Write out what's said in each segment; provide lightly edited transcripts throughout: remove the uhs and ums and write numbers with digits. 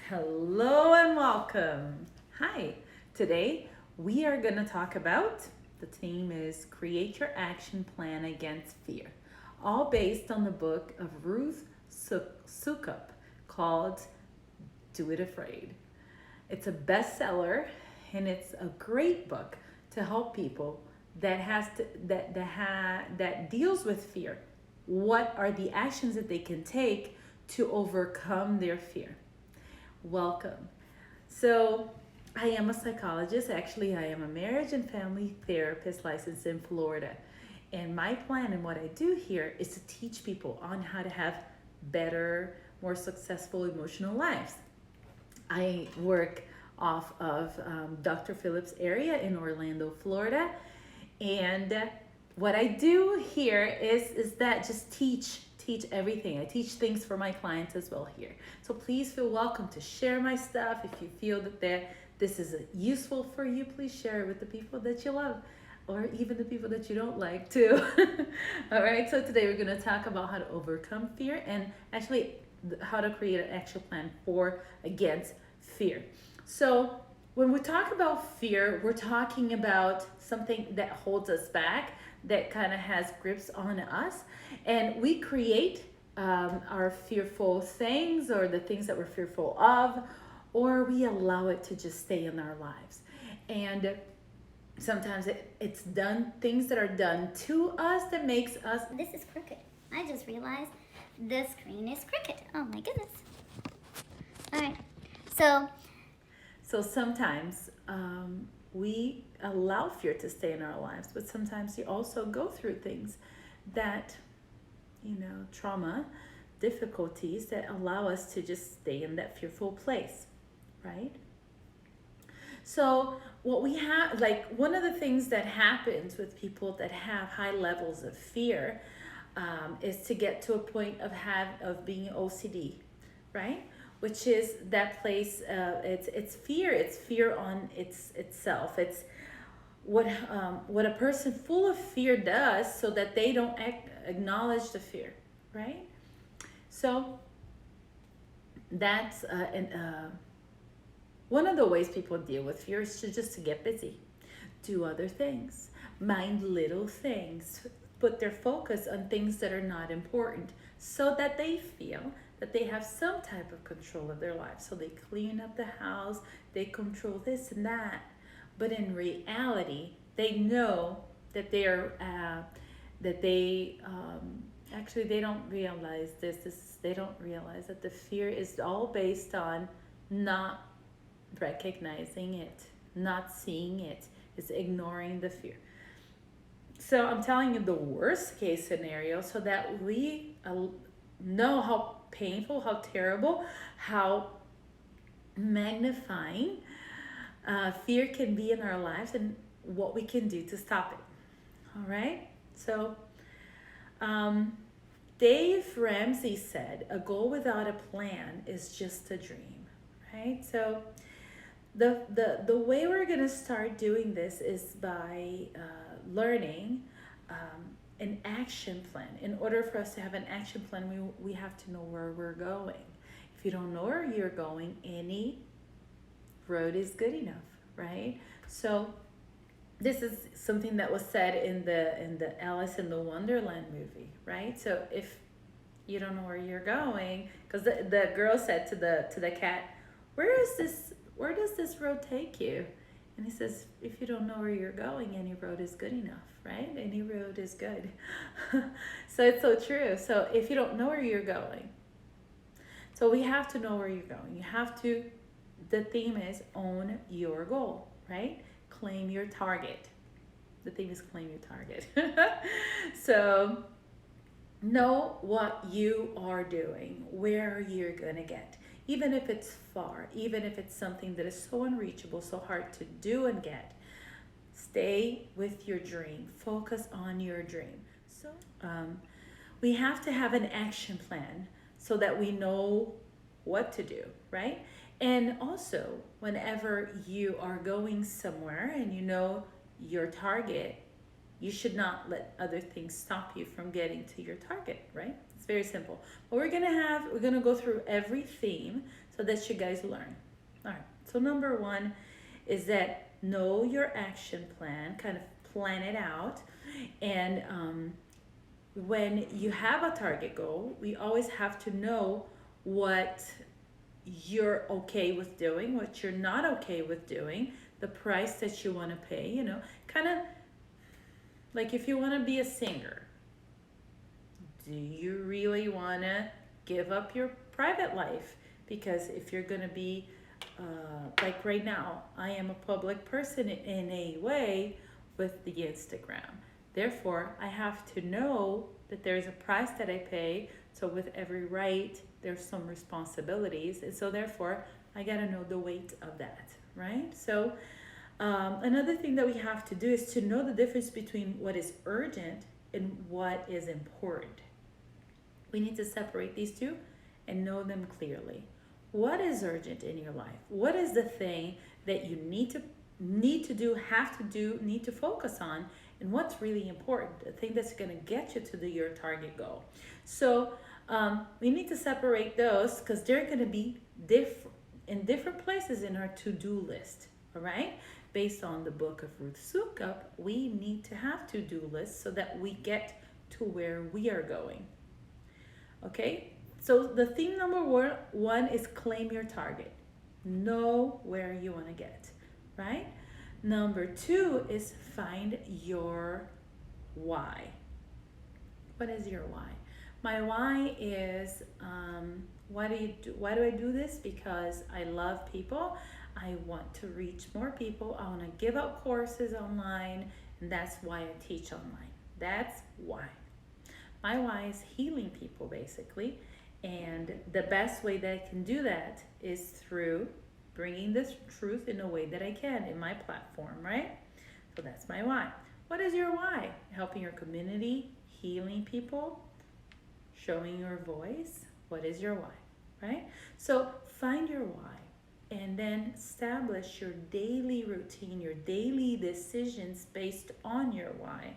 Hello and welcome. Hi. Today we are going to talk about the theme is create your action plan against fear, all based on the book of Ruth Soukup called Do It Afraid. It's a bestseller and it's a great book to help people that has to that deals with fear. What are the actions that they can take to overcome their fear? Welcome. So, I am a psychologist. Actually, I am a marriage and family therapist licensed in Florida. And my plan and what I do here is to teach people on how to have better, more successful emotional lives. I work off of Dr. Phillips area in Orlando, Florida. And what I do here is that just teach everything. I teach things for my clients as well here. So please feel welcome to share my stuff. If you feel that this is useful for you, please share it with the people that you love or even the people that you don't like too. All right, so today we're going to talk about how to overcome fear and actually how to create an action plan for against fear. So when we talk about fear, we're talking about something that holds us back, that kind of has grips on us, and we create our fearful things or the things that we're fearful of, or we allow it to just stay in our lives. And sometimes it's done things that are done to us that makes us. This is crooked. I just realized the screen is crooked. Oh my goodness. All right. So sometimes we allow fear to stay in our lives, but sometimes you also go through things that, trauma, difficulties that allow us to just stay in that fearful place, right? So what we have, like one of the things that happens with people that have high levels of fear is to get to a point of being OCD, right? Which is that place. It's fear. It's fear on itself. It's what a person full of fear does, so that they don't acknowledge the fear, right? So that's one of the ways people deal with fear is to get busy, do other things, mind little things, put their focus on things that are not important, so that they feel that they have some type of control of their life. So they clean up the house, they control this and that. But in reality, they know that they are actually they don't realize they don't realize that the fear is all based on not recognizing it, not seeing it, is ignoring the fear. So I'm telling you the worst case scenario so that we know how painful, how terrible, how magnifying fear can be in our lives and what we can do to stop it. All right? So Dave Ramsey said, a goal without a plan is just a dream, right? So the way we're going to start doing this is by learning an action plan. In order for us to have an action plan, we have to know where we're going. If you don't know where you're going, any road is good enough, right? So this is something that was said in the Alice in the Wonderland movie, right? So if you don't know where you're going, because the girl said to the cat, where does this road take you? And he says, if you don't know where you're going, any road is good enough, right? Any road is good. So it's so true. So if you don't know where you're going, so we have to know where you're going. You have to, the theme is own your goal, right? Claim your target. The theme is claim your target. So know what you are doing, where you're going to get. Even if it's far, even if it's something that is so unreachable, so hard to do and get, stay with your dream. Focus on your dream. So we have to have an action plan so that we know what to do, right? And also, whenever you are going somewhere and you know your target, you should not let other things stop you from getting to your target, right? It's very simple. But we're gonna go through every theme so that you guys learn. All right. So number one is that know your action plan, kind of plan it out, and when you have a target goal, we always have to know what you're okay with doing, what you're not okay with doing, the price that you want to pay, kind of like if you want to be a singer, do you really want to give up your private life? Because if you're going to be, like right now, I am a public person in a way with the Instagram. Therefore, I have to know that there's a price that I pay. So with every right, there's some responsibilities. And so therefore, I got to know the weight of that, right? So another thing that we have to do is to know the difference between what is urgent and what is important. We need to separate these two and know them clearly. What is urgent in your life? What is the thing that you need to do, have to do, need to focus on? And what's really important, the thing that's going to get you to your target goal. So we need to separate those because they're going to be in different places in our to-do list, all right? Based on the book of Ruth Soukup, we need to have to-do lists so that we get to where we are going. Okay, so the theme number one is claim your target. Know where you want to get, right? Number two is find your why. What is your why? My why is why do I do this? Because I love people. I want to reach more people. I want to give out courses online, and that's why I teach online. That's why. My why is healing people, basically. And the best way that I can do that is through bringing this truth in a way that I can in my platform, right? So that's my why. What is your why? Helping your community, healing people, showing your voice. What is your why, right? So find your why and then establish your daily routine, your daily decisions based on your why,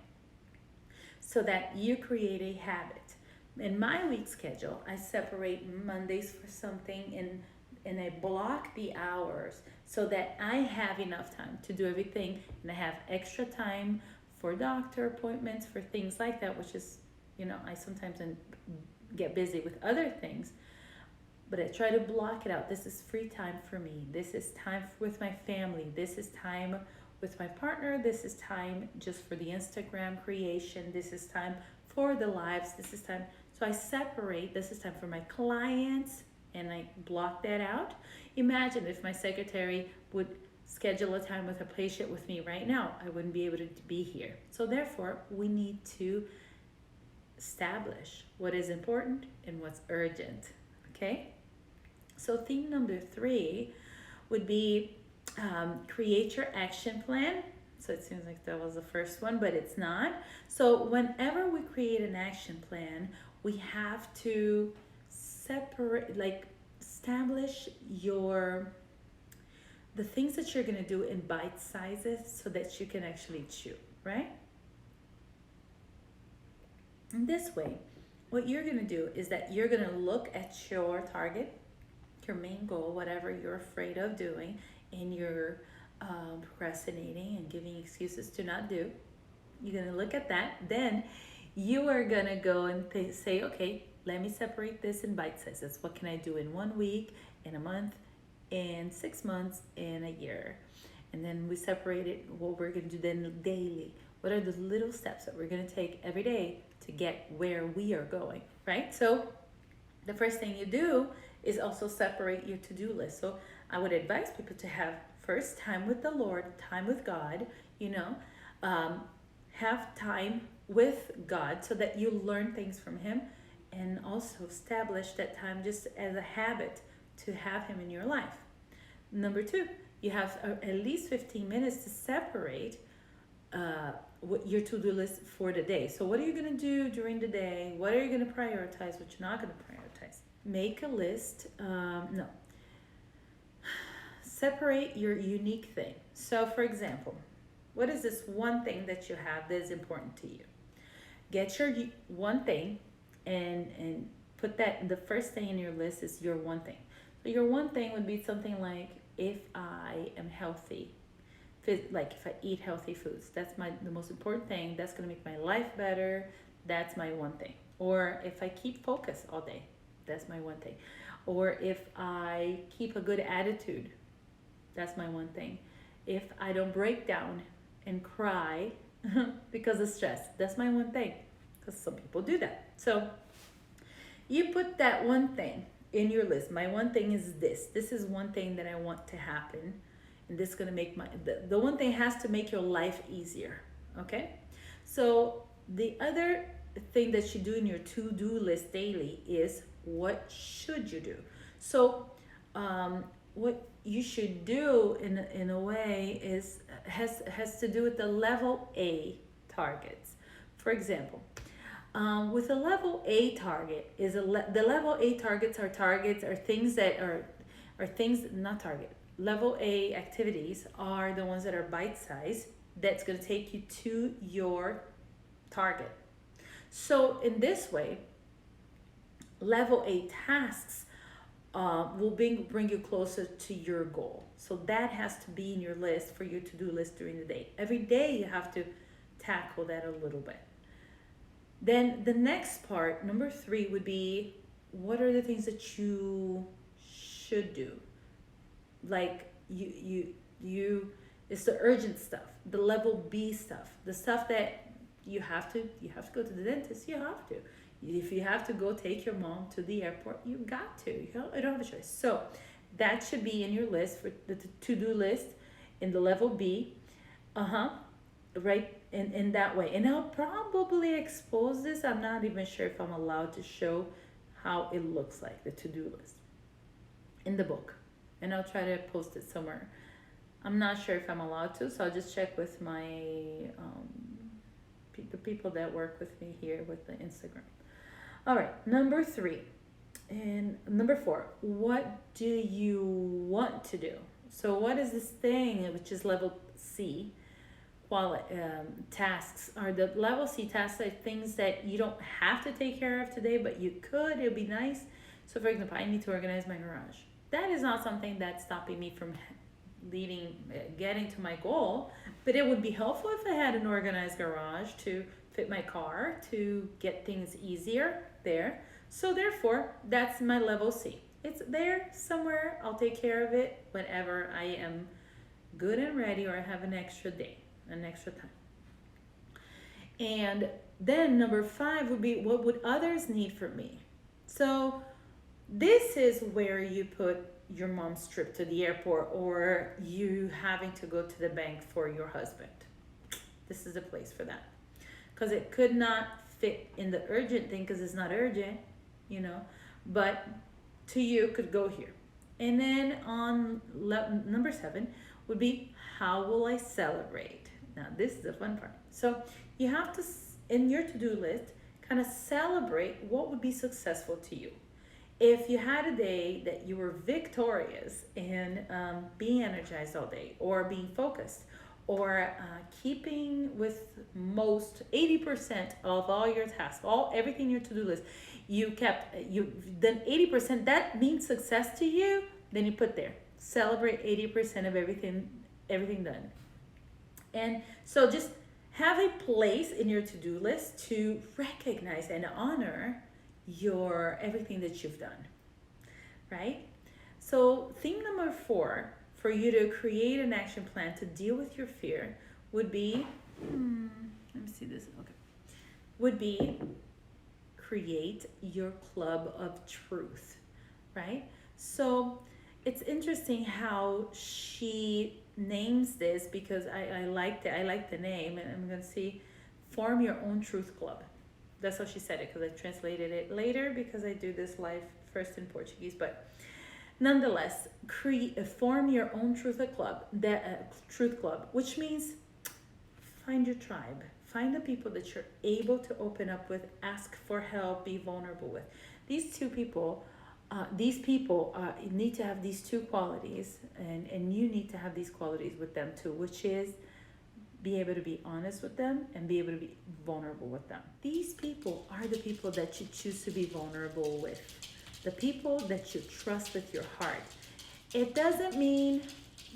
so that you create a habit. In my week schedule, I separate Mondays for something and I block the hours so that I have enough time to do everything, and I have extra time for doctor appointments, for things like that, which is, I sometimes get busy with other things, but I try to block it out. This is free time for me. This is time with my family. This is time with my partner. This is time just for the Instagram creation. This is time for the lives. This is time. So I separate. This is time for my clients, and I block that out. Imagine if my secretary would schedule a time with a patient with me right now. I wouldn't be able to be here. So therefore, we need to establish what is important and what's urgent. Okay? So theme number 3 would be create your action plan. So it seems like that was the first one, but it's not. So whenever we create an action plan, we have to establish the things that you're going to do in bite sizes so that you can actually chew, right? And this way, what you're going to do is that you're going to look at your target, your main goal, whatever you're afraid of doing, and you're procrastinating and giving excuses to not do. You're going to look at that. Then you are going to go and say, okay, let me separate this in bite sizes. What can I do in 1 week, in a month, in 6 months, in a year? And then we separate it, what we're going to do then daily. What are the little steps that we're going to take every day to get where we are going, right? So the first thing you do is also separate your to-do list. So I would advise people to have first time with the Lord, time with God, have time with God so that you learn things from Him, and also establish that time just as a habit to have Him in your life. Number 2, you have at least 15 minutes to separate what your to-do list for the day. So what are you going to do during the day? What are you going to prioritize? What you're not going to prioritize? Make a list. Separate your unique thing. So for example, what is this one thing that you have that is important to you? Get your one thing and put that, the first thing in your list is your one thing. So your one thing would be something like, if I am healthy, like if I eat healthy foods, that's the most important thing. That's gonna make my life better. That's my one thing. Or if I keep focus all day, that's my one thing. Or if I keep a good attitude, that's my one thing. If I don't break down and cry because of stress, that's my one thing. Because some people do that. So you put that one thing in your list. My one thing is this. This is one thing that I want to happen. And this is going to make the one thing has to make your life easier. Okay? So the other thing that you do in your to-do list daily is, what should you do? So what you should do in a way is has to do with the level A targets. For example, with a level A target is the level A targets are things that are things not target. Level A activities are the ones that are bite size, that's going to take you to your target. So in this way, level A tasks will bring you closer to your goal. So that has to be in your list, for your to-do list during the day. Every day you have to tackle that a little bit. Then the next part, number 3, would be, what are the things that you should do? Like you it's the urgent stuff, the level B stuff, the stuff that you have to go to the dentist, you have to. If you have to go take your mom to the airport, you got to. You don't have a choice. So that should be in your list, for the to-do list, in the level B. Right, in that way. And I'll probably expose this. I'm not even sure if I'm allowed to show how it looks like, the to-do list, in the book. And I'll try to post it somewhere. I'm not sure if I'm allowed to, so I'll just check with my the people that work with me here with the Instagram. All right, number 3 and number 4. What do you want to do? So what is this thing, which is level C? Tasks are the level C tasks, are things that you don't have to take care of today, but you could. It would be nice. So for example, I need to organize my garage. That is not something that's stopping me from getting to my goal, but it would be helpful if I had an organized garage to fit my car, to get things easier there. So therefore, that's my level C. It's there somewhere. I'll take care of it whenever I am good and ready, or I have an extra day, an extra time. And then number 5 would be, what would others need from me? So this is where you put your mom's trip to the airport, or you having to go to the bank for your husband. This is a place for that, because it could not fit in the urgent thing, because it's not urgent, but to you could go here. And then on number 7 would be, how will I celebrate? Now this is the fun part. So you have to, in your to-do list, kind of celebrate what would be successful to you. If you had a day that you were victorious in being energized all day, or being focused, or keeping with 80% of all your tasks, everything in your to-do list, you've done 80%, that means success to you, then you put there, celebrate 80% of everything done. And so just have a place in your to-do list to recognize and honor everything that you've done, right? So theme number 4, for you to create an action plan to deal with your fear, would be, let me see this, okay, would be, create your club of truth, right? So it's interesting how she names this, because I liked it. I like the name, and I'm gonna see, form your own truth club. That's how she said it, because I translated it later, because I do this live first in Portuguese. But nonetheless, form your own truth club, which means find your tribe. Find the people that you're able to open up with, ask for help, be vulnerable with. These people need to have these 2 qualities, and you need to have these qualities with them too, which is be able to be honest with them and be able to be vulnerable with them. These people are the people that you choose to be vulnerable with. the people that you trust with your heart. It doesn't mean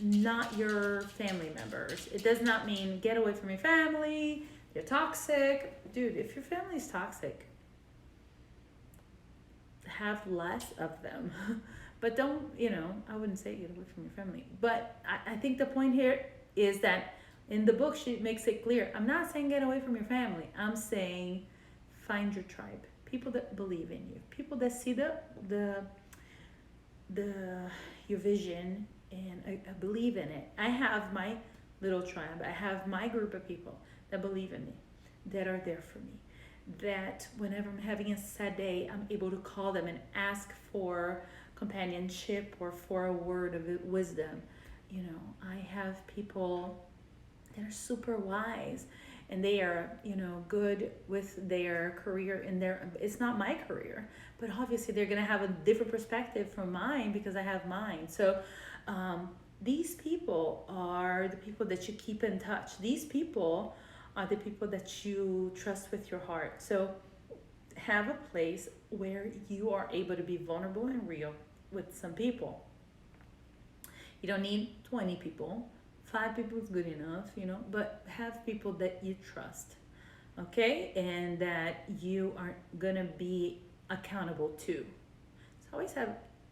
not your family members. It does not mean get away from your family, they're toxic. Dude, if your family is toxic, have less of them. But don't, I wouldn't say get away from your family. But I think the point here is that in the book, she makes it clear. I'm not saying get away from your family. I'm saying find your tribe. People that believe in you. People that see your vision and I believe in it. I have my little tribe. I have my group of people that believe in me, that are there for me. That whenever I'm having a sad day, I'm able to call them and ask for companionship or for a word of wisdom. I have people that are super wise and they are, good with their career it's not my career, but obviously they're going to have a different perspective from mine because I have mine. So these people are the people that you keep in touch. These people are the people that you trust with your heart. So have a place where you are able to be vulnerable and real with some people. You don't need 20 people. 5 people is good enough, but have people that you trust, okay? And that you are gonna be accountable to.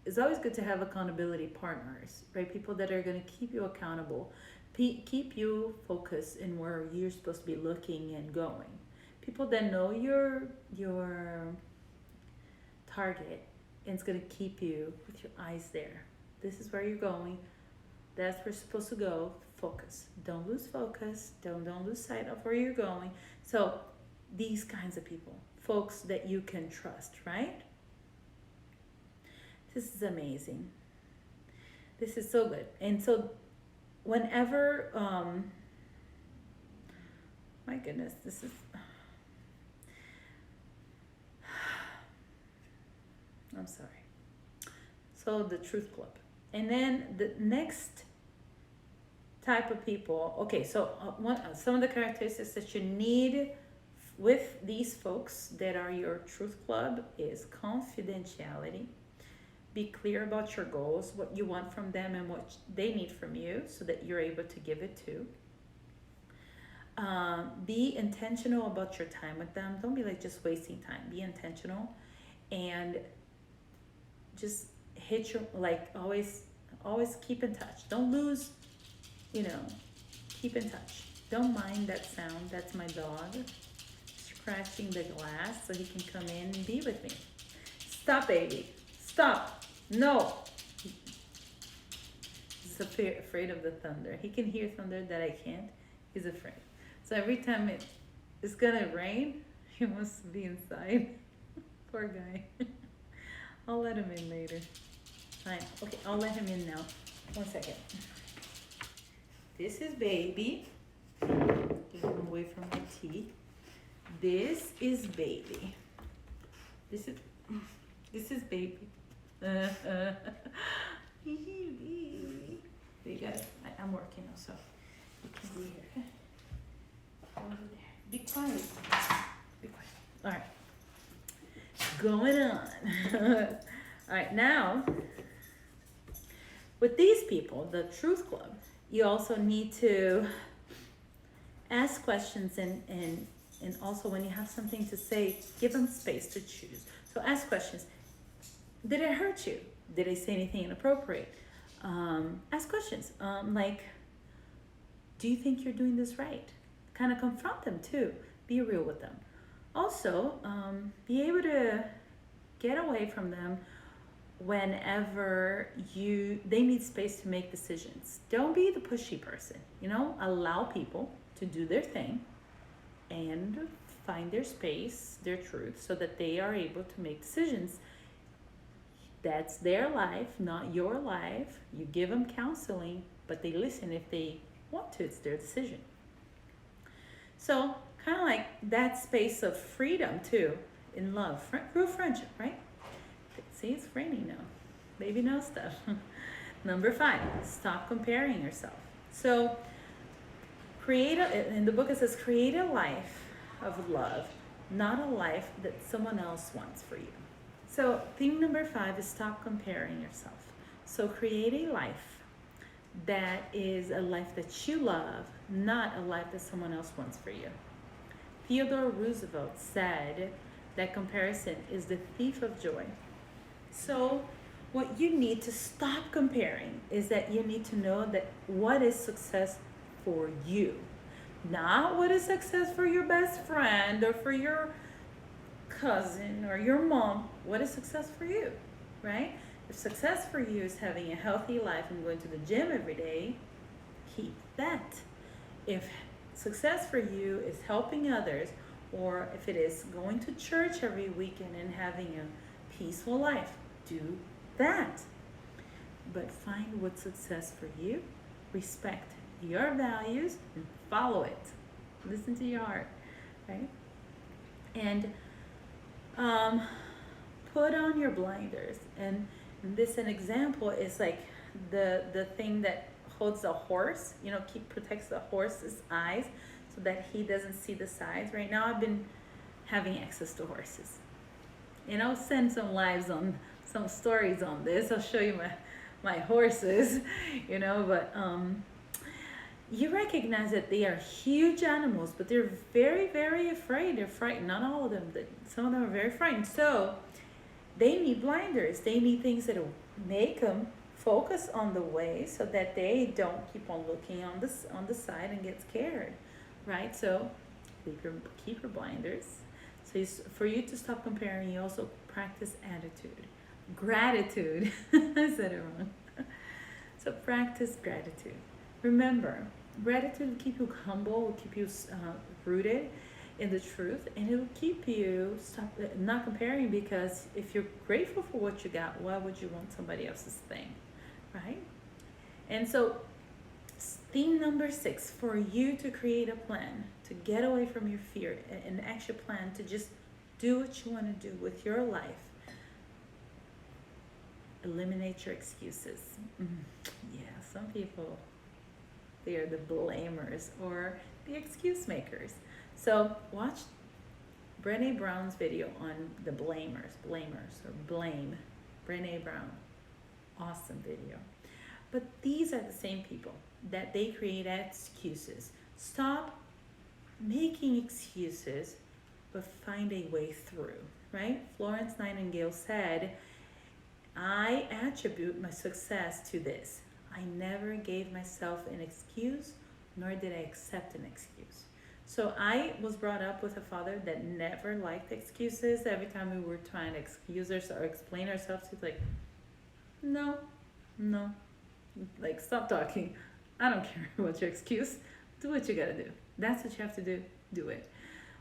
It's always good to have accountability partners, right? People that are gonna keep you accountable, keep you focused in where you're supposed to be looking and going. People that know your target and it's gonna keep you with your eyes there. This is where you're going. That's where you're supposed to go. Focus. Don't lose focus. Don't lose sight of where you're going. So these kinds of people, folks that you can trust, right? This is amazing. This is so good. And so whenever, my goodness, this is, I'm sorry. So the Truth Club. And then the next type of people, okay, so some of the characteristics that you need with these folks that are your Truth Club is confidentiality. Be clear about your goals, what you want from them and what they need from you so that you're able to give it to. Be intentional about your time with them. Don't be like just wasting time. Be intentional and just hit your, like always keep in touch. Don't lose, keep in touch. Don't mind that sound. That's my dog scratching the glass so he can come in and be with me. Stop, baby. Stop. No. He's afraid of the thunder. He can hear thunder that I can't. He's afraid. So every time it's gonna rain, he wants to be inside. Poor guy. I'll let him in later. Fine. Okay, I'll let him in now. 1 second. This is baby. Get him away from my tea. This is baby. This is baby. You guys, I'm working now, so you can be here. Over there. Be quiet. Be quiet. All right. Going on. All right, now with these people, the Truth Club, you also need to ask questions and also when you have something to say, give them space to choose. So ask questions. Did it hurt you? Did I say anything inappropriate? Ask questions like, do you think you're doing this right? Kind of confront them too. Be real with them. Also, be able to get away from them whenever they need space to make decisions. Don't be the pushy person, allow people to do their thing and find their space, their truth, so that they are able to make decisions. That's their life, not your life. You give them counseling, but they listen if they want to. It's their decision. So kind of like that space of freedom too, in love, real friendship, right? See, it's raining now. Baby knows stuff. Number 5, stop comparing yourself. So in the book it says, create a life of love, not a life that someone else wants for you. So, theme number 5 is stop comparing yourself. So, create a life that is a life that you love, not a life that someone else wants for you. Theodore Roosevelt said that comparison is the thief of joy. So, what you need to stop comparing is that you need to know that what is success for you, not what is success for your best friend or for your cousin or your mom. What is success for you, right? If success for you is having a healthy life and going to the gym every day, keep that. If success for you is helping others, or if it is going to church every weekend and having a peaceful life, do that. But find what's success for you, respect your values, and follow it. Listen to your heart, right? And put on your blinders. And this an example is like the thing that holds the horse, protects the horse's eyes so that he doesn't see the sides. Right now I've been having access to horses. And I'll send some stories on this. I'll show you my horses, but you recognize that they are huge animals, but they're very, very afraid. They're frightened. Not all of them, but some of them are very frightened. So they need blinders. They need things that will make them focus on the way so that they don't keep on looking on the side and get scared, right? So keep your blinders. So for you to stop comparing, you also practice gratitude. I said it wrong. So practice gratitude. Remember, gratitude will keep you humble, will keep you rooted in the truth, and it will keep you not comparing, because if you're grateful for what you got, why would you want somebody else's thing, right? And so theme number 6, for you to create a plan to get away from your fear, an action plan to just do what you want to do with your life. Eliminate your excuses. Yeah, some people, they are the blamers or the excuse makers. So watch Brené Brown's video on the blamers or blame. Brené Brown, awesome video. But these are the same people that they create excuses. Stop making excuses, but find a way through, right? Florence Nightingale said, I attribute my success to this. I never gave myself an excuse, nor did I accept an excuse. So I was brought up with a father that never liked excuses. Every time we were trying to excuse ourselves or explain ourselves, he's like, no, like, stop talking. I don't care what's your excuse. Do what you gotta do. That's what you have to do. Do it.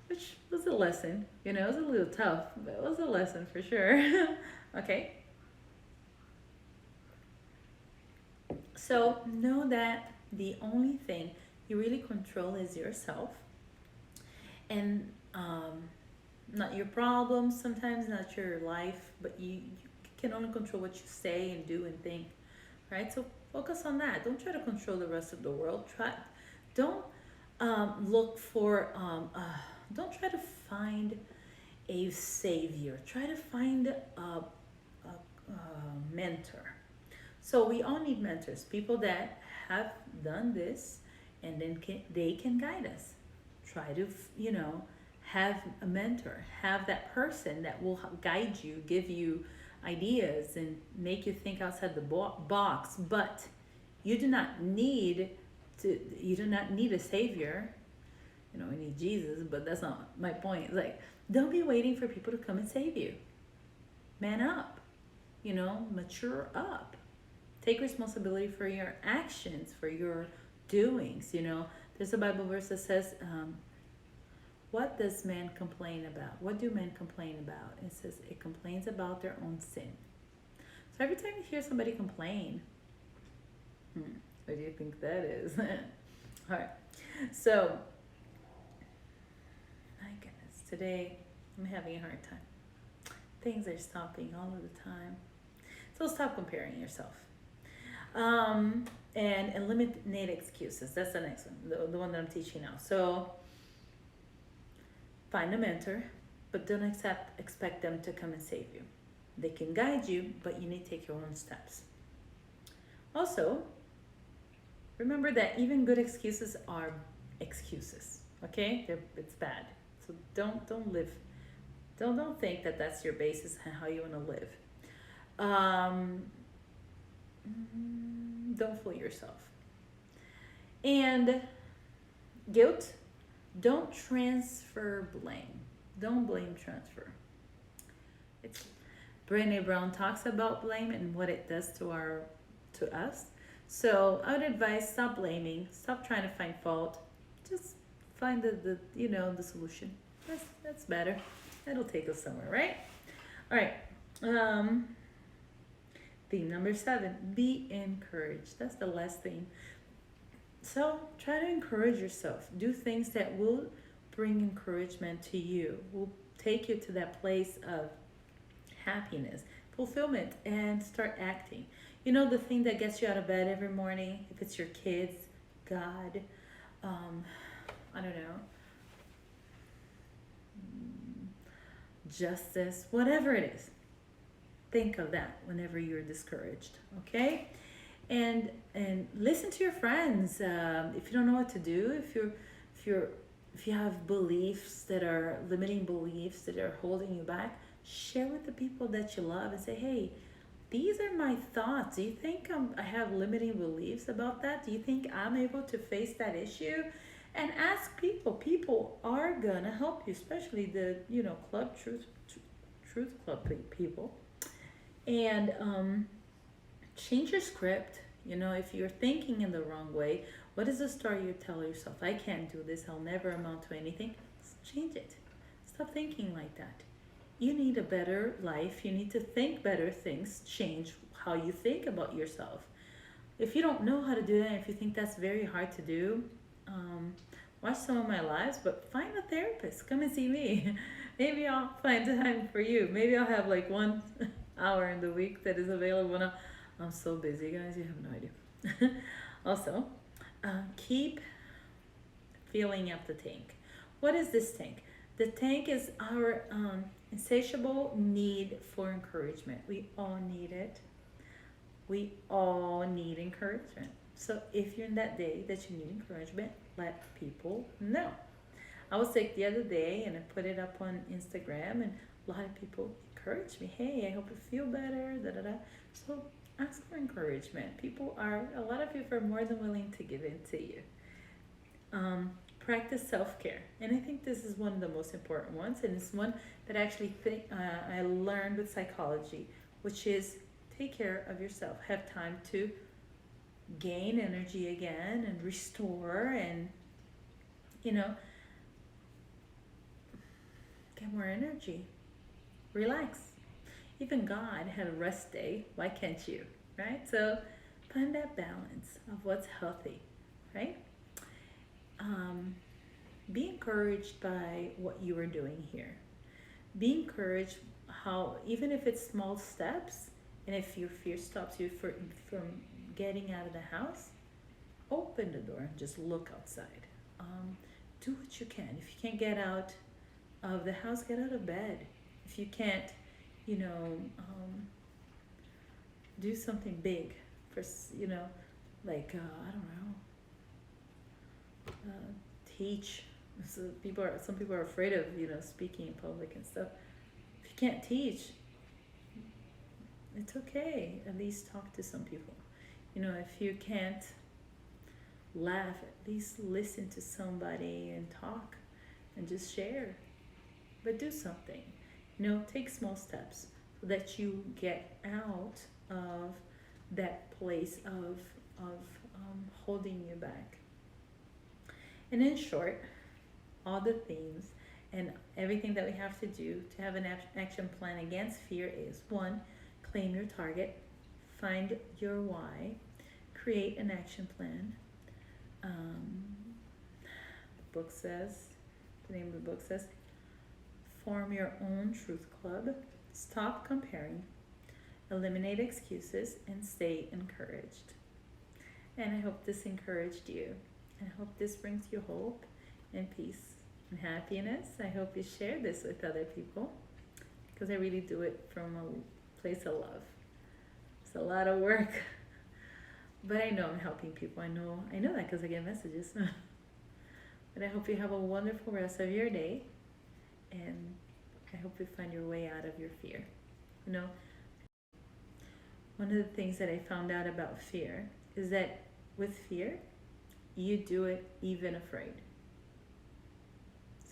Which was a lesson. It was a little tough, but it was a lesson for sure. Okay. So know that the only thing you really control is yourself, and not your problems sometimes, not your life, but you can only control what you say and do and think, right? So focus on that. Don't try to control the rest of the world. Don't look for, don't try to find a savior. Try to find a mentor. So we all need mentors, people that have done this, and then they can guide us. Try to, have a mentor, have that person that will guide you, give you ideas, and make you think outside the box. But you do not need a savior. We need Jesus, but that's not my point. Like, don't be waiting for people to come and save you. Man up, mature up. Take responsibility for your actions, for your doings. There's a Bible verse that says, what does man complain about? What do men complain about? It says it complains about their own sin. So every time you hear somebody complain, what do you think that is? All right. So, my goodness, today I'm having a hard time. Things are stopping all of the time. So stop comparing yourself. And eliminate excuses. That's the next one, the one that I'm teaching now. So find a mentor, but don't expect them to come and save you. They can guide you, but you need to take your own steps. Also, remember that even good excuses are excuses. Okay, it's bad. So don't think that that's your basis and how you want to live. Um, don't fool yourself. And guilt, don't transfer blame. Don't blame transfer. It's Brené Brown talks about blame and what it does to us. So I would advise stop blaming, stop trying to find fault. Just find the solution. That's better. That'll take us somewhere, right? All right. Theme number 7, be encouraged. That's the last theme. So try to encourage yourself. Do things that will bring encouragement to you, will take you to that place of happiness, fulfillment, and start acting. The thing that gets you out of bed every morning, if it's your kids, God, I don't know, justice, whatever it is. Think of that whenever you're discouraged, okay? And listen to your friends. If you don't know what to do, if you have beliefs that are limiting beliefs that are holding you back, share with the people that you love and say, hey, these are my thoughts. Do you think I have limiting beliefs about that? Do you think I'm able to face that issue? And ask people. People are gonna help you, especially the Club Truth Club people. And change your script. If you're thinking in the wrong way, what is the story you tell yourself? I can't do this. I'll never amount to anything. Change it. Stop thinking like that. You need a better life. You need to think better things. Change how you think about yourself. If you don't know how to do that, if you think that's very hard to do, watch some of my lives, but find a therapist. Come and see me. Maybe I'll find time for you. Maybe I'll have like 1 hour in the week that is available. Now, I'm so busy, guys. You have no idea. Also, keep filling up the tank. What is this tank? The tank is our insatiable need for encouragement. We all need it. We all need encouragement. So if you're in that day that you need encouragement, let people know. I was sick the other day and I put it up on Instagram, and a lot of people encouraged me. Hey, I hope you feel better. Da da da. So ask for encouragement. A lot of people are more than willing to give in to you. Practice self-care, and I think this is one of the most important ones, and it's one that I learned with psychology, which is take care of yourself. Have time to gain energy again and restore, and get more energy. Relax. Even God had a rest day. Why can't you? Right? So find that balance of what's healthy, right? Be encouraged by what you are doing here. Be encouraged how, even if it's small steps, and if your fear stops you from getting out of the house, open the door and just look outside. Do what you can. If you can't get out of the house, get out of bed. If you can't, do something big for, like, I don't know, teach. So some people are afraid of, speaking in public and stuff. If you can't teach, it's okay. At least talk to some people. If you can't laugh, at least listen to somebody and talk and just share. But do something. Take small steps so that you get out of that place of holding you back. And in short, all the themes and everything that we have to do to have an action plan against fear is: 1, claim your target, find your why, create an action plan. The name of the book says, form your own truth club, stop comparing, eliminate excuses, and stay encouraged. And I hope this encouraged you. And I hope this brings you hope and peace and happiness. I hope you share this with other people, because I really do it from a place of love. It's a lot of work, but I know I'm helping people. I know that because I get messages. But I hope you have a wonderful rest of your day, and I hope you find your way out of your fear. You know, one of the things that I found out about fear is that with fear, you do it even afraid.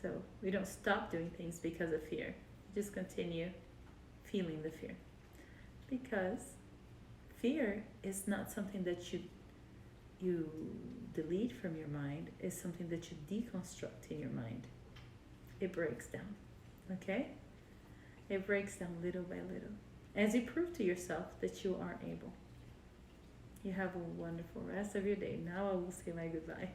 So we don't stop doing things because of fear. We just continue feeling the fear. Because fear is not something that you delete from your mind. It's something that you deconstruct in your mind. It breaks down. Okay? It breaks down little by little as you prove to yourself that you are able. You have a wonderful rest of your day. Now I will say my goodbye.